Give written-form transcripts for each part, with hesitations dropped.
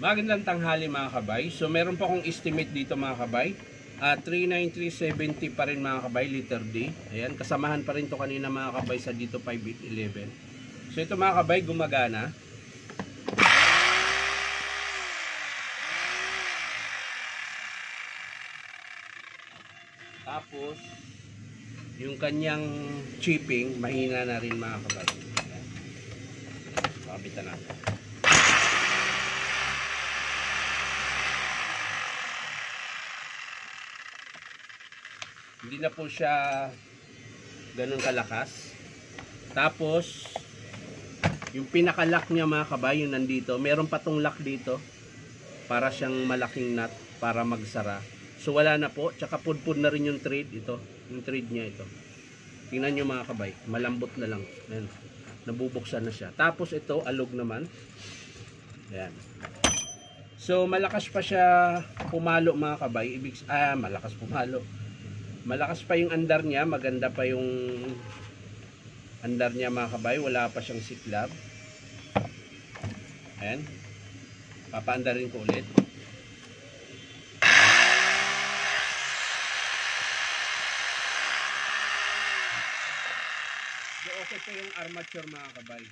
Magandang tanghali mga kabay. So meron pa akong estimate dito mga kabay. 393.70 pa rin mga kabay, liter D. Ayan, kasamahan pa rin to kanina mga kabay sa dito 5811. So ito mga kabay, gumagana. Tapos yung kanyang chipping, mahina na rin mga kabay. Ayan. Kapitan natin. Hindi na po siya ganun kalakas. Tapos yung pinaka-lock niya mga kabay, yung nandito, meron pa tong lock dito para siyang malaking nut para magsara. So wala na po, tsaka pudpud na rin yung thread ito, yung thread niya ito. Tingnan niyo mga kabay, malambot na lang. Ayan, nabubuksan na siya. Tapos ito, alog naman. Ayan. So malakas pa siya pumalo mga kabay, malakas pumalo. Malakas pa yung andar niya, maganda pa yung andar niya mga kabay, wala pa siyang siklab. Ayan. Papaandarin ko ulit. So okay pa yung armature mga kabay.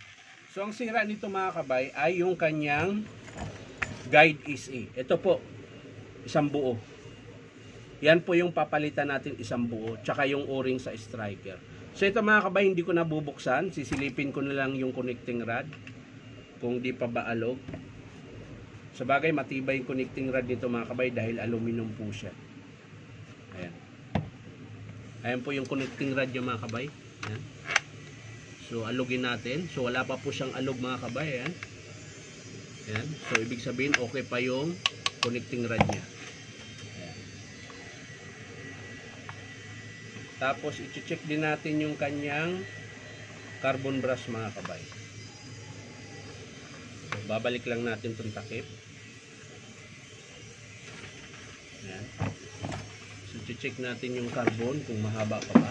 So ang sira nito mga kabay ay yung kanyang guide is ito po, isang buo. Yan po yung papalitan natin, isang buo, tsaka yung o-ring sa striker. So ito mga kabay, hindi ko nabubuksan, sisilipin ko na lang yung connecting rod kung di pa ba alog. Sa bagay, matibay yung connecting rod nito mga kabay dahil aluminum po siya. Ayan. Ayan po yung connecting rod yung mga kabay. Ayan. So alugin natin. So wala pa po siyang alog mga kabay. Ayan. Ayan. So ibig sabihin okay pa yung connecting rod niya. Tapos i-check din natin yung kanyang carbon brush mga kabay. So, babalik lang natin itong takip. Ayan. So i-check natin yung carbon kung mahaba pa ba.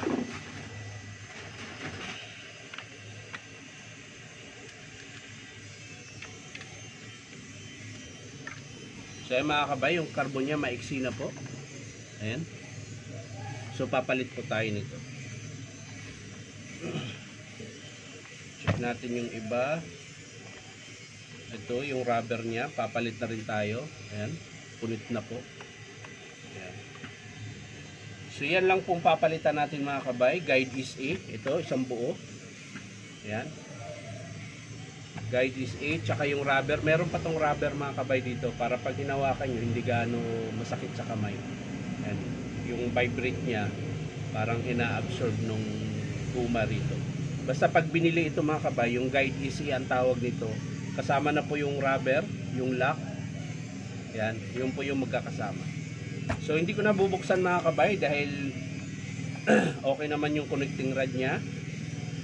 So ayan mga kabay, yung carbon niya maiksi na po. Ayan. So papalit po tayo nito. Check natin yung iba. Ito yung rubber niya, papalit na rin tayo. Ayan, punit na po. Ayan. So yan lang pong papalitan natin mga kabay. Guide is A. Ito, isang buo. Ayan. Guide is A. Tsaka yung rubber. Meron pa tong rubber mga kabay dito para pag hinawakan nyo, hindi gaano masakit sa kamay. Ayan. Yung vibrate niya parang ina-absorb nung guma rito. Basta pag binili ito mga kabay, yung guide easy ang tawag nito, kasama na po yung rubber, yung lock. Yan, yun po yung magkakasama. So hindi ko na bubuksan mga kabay dahil okay naman yung connecting rod niya.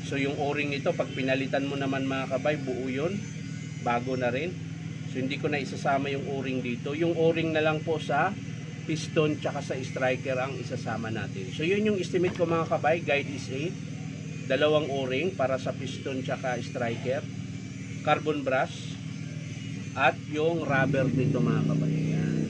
So yung o-ring ito, pag pinalitan mo naman mga kabay, buo yun, bago na rin. So hindi ko na isasama yung o-ring dito. Yung o-ring na lang po sa piston tsaka sa striker ang isasama natin. So yun yung estimate ko mga kabay, guide is 8, dalawang o-ring para sa piston tsaka striker, carbon brush, at yung rubber nito mga kabay. Yan.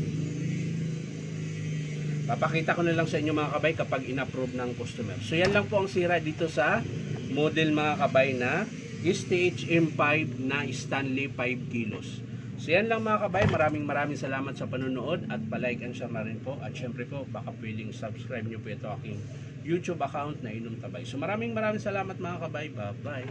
Papakita ko na lang sa inyo mga kabay kapag in-approve ng customer. So yan lang po ang sira dito sa model mga kabay na STH-M5 na Stanley 5 kilos. So yan lang mga kabay, maraming salamat sa panonood at palike and share na rin po. At syempre po, baka pwedeng subscribe nyo po ito aking YouTube account na Inom Tabay. So maraming salamat mga kabay. Bye bye.